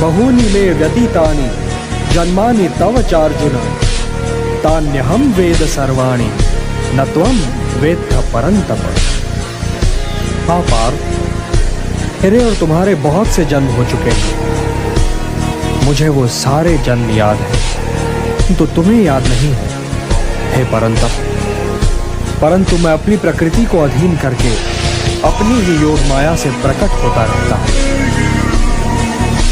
बहूनि मे व्यतीतानि जन्मानि तव चार्जुन, तान्यहं वेद सर्वाणि न त्वं वेत्थ परन्तप। हाँ पार्थ, मेरे और तुम्हारे बहुत से जन्म हो चुके हैं। मुझे वो सारे जन्म याद हैं, तो तुम्हें याद नहीं है हे परंतप। परंतु मैं अपनी प्रकृति को अधीन करके अपनी ही योग माया से प्रकट होता रहता हूं।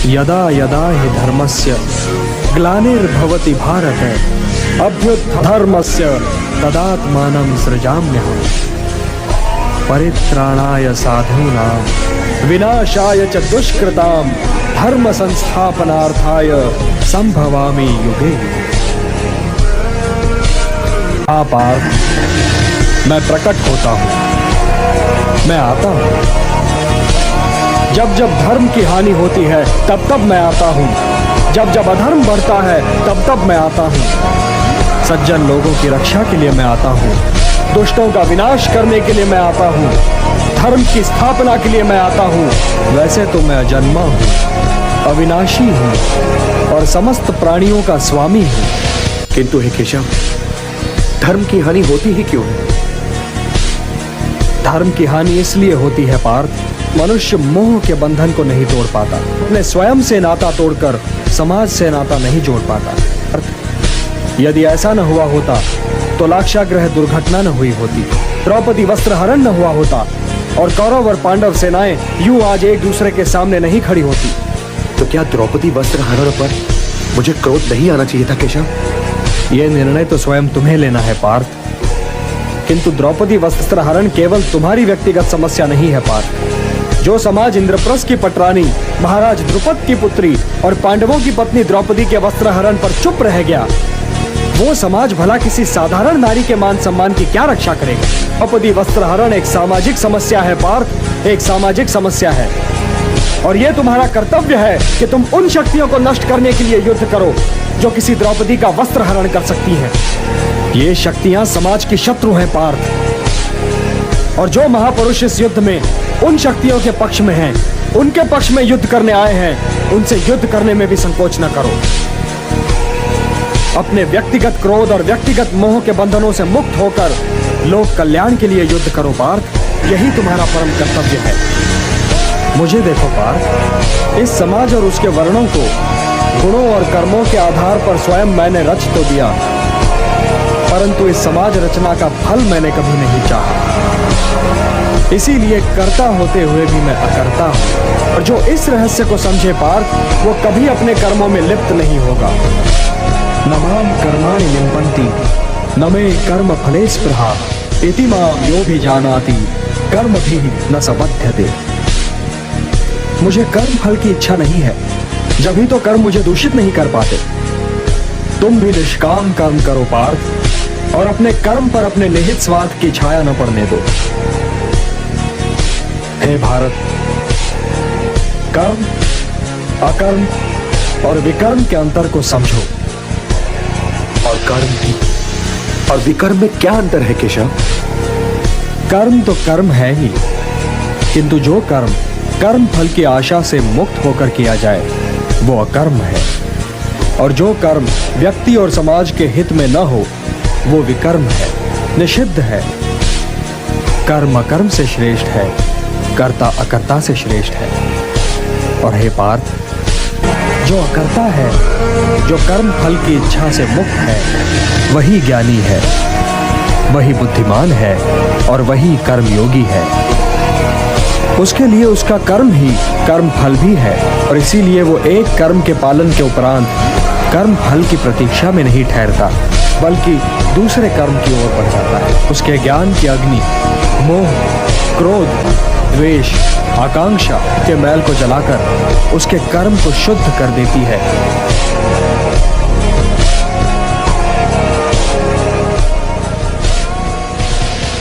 यदा यदा हि धर्मस्य ग्लानिर्भवति भारत, अभ्युत्थानधर्मस्य तदात्मानं सृजाम्यहम्। परित्राणाय साधूनां विनाशाय च दुष्कृतां, धर्म संस्थापनार्थाय संभवामि युगे युगे। हाँ पार्थ, मैं प्रकट होता हूं, मैं आता हूं। जब जब धर्म की हानि होती है तब तब मैं आता हूं, जब जब अधर्म बढ़ता है तब तब मैं आता हूं। सज्जन लोगों की रक्षा के लिए मैं आता हूं, दुष्टों का विनाश करने के लिए मैं आता हूं, धर्म की स्थापना के लिए मैं आता हूं। वैसे तो मैं अजन्मा हूं, अविनाशी हूं और समस्त प्राणियों का स्वामी हूं। किंतु हे केशव, धर्म की हानि होती ही क्यों है? धर्म की हानि इसलिए होती है पार्थ, मनुष्य मोह के बंधन को नहीं तोड़ पाता, अपने स्वयं से नाता तोड़कर समाज से नाता नहीं जोड़ पाता। यदि ऐसा न हुआ होता तो लाक्षागृह दुर्घटना न हुई होती, द्रौपदी वस्त्रहरण न हुआ होता और कौरव और पांडव सेनाएं यूं आज एक दूसरे के सामने नहीं खड़ी होती। तो क्या द्रौपदी वस्त्रहरण पर मुझे क्रोध नहीं आना चाहिए था केशव? यह निर्णय तो स्वयं तुम्हें लेना है पार्थ, किंतु द्रौपदी वस्त्रहरण केवल तुम्हारी व्यक्तिगत समस्या नहीं है पार्थ। जो समाज इंद्रप्रस्थ की पटरानी महाराज द्रुपद की पुत्री और पांडवों की पत्नी द्रौपदी के वस्त्रहरण पर चुप रह गया, वो समाज भला किसी साधारण नारी के मान सम्मान की क्या रक्षा करेगा? द्रौपदी वस्त्रहरण एक सामाजिक समस्या है पार्थ, एक सामाजिक समस्या है। और यह तुम्हारा कर्तव्य है कि तुम उन शक्तियों को नष्ट करने के लिए युद्ध करो जो किसी द्रौपदी का वस्त्रहरण कर सकती हैं। ये शक्तियां समाज की शत्रु हैं पार्थ, और जो महापुरुष इस युद्ध में उन शक्तियों के पक्ष में हैं, उनके पक्ष में युद्ध करने आए हैं, उनसे युद्ध करने में भी संकोच न करो। अपने व्यक्तिगत क्रोध और व्यक्तिगत मोह के बंधनों से मुक्त होकर लोक कल्याण के लिए युद्ध करो पार्थ, यही तुम्हारा परम कर्तव्य है। मुझे देखो पार्थ, इस समाज और उसके वर्णों को गुणों और कर्मों के आधार पर स्वयं मैंने रच तो दिया, परंतु इस समाज रचना का फल मैंने कभी नहीं चाहा। इसीलिए कर्ता होते हुए भी मैं अकर्ता हूं, और जो इस रहस्य को समझे पार्थ, वो कभी अपने कर्मों में लिप्त नहीं होगा। न माम कर्माणि लिम्पन्ति न मे कर्म फले स्पृहा, इति मां यो भी जानाति कर्मभिः न स बध्यते। मुझे कर्म फल की इच्छा नहीं है, जब ही तो कर्म मुझे दूषित नहीं कर पाते। तुम भी निष्काम कर्म करो पार्थ, और अपने कर्म पर अपने निहित स्वार्थ की छाया न पड़ने दो। हे भारत, कर्म, अकर्म और विकर्म के अंतर को समझो। और कर्म और विकर्म में क्या अंतर है केशव? कर्म तो कर्म है ही, किंतु जो कर्म कर्म फल की आशा से मुक्त होकर किया जाए वो अकर्म है, और जो कर्म व्यक्ति और समाज के हित में न हो वो विकर्म है, निषिद्ध है। कर्म अकर्म से श्रेष्ठ है, कर्ता अकर्ता से श्रेष्ठ है। और हे पार्थ, जो अकर्ता है, जो कर्म फल की इच्छा से मुक्त है, वही ज्ञानी है, वही बुद्धिमान है और वही कर्मयोगी है। उसके लिए उसका कर्म ही कर्म फल भी है, और इसीलिए वो एक कर्म के पालन के उपरांत कर्म फल की प्रतीक्षा में नहीं ठहरता, बल्कि दूसरे कर्म की ओर बढ़ जाता है। उसके ज्ञान की अग्नि मोह, क्रोध, द्वेष, आकांक्षा के मैल को जलाकर उसके कर्म को शुद्ध कर देती है।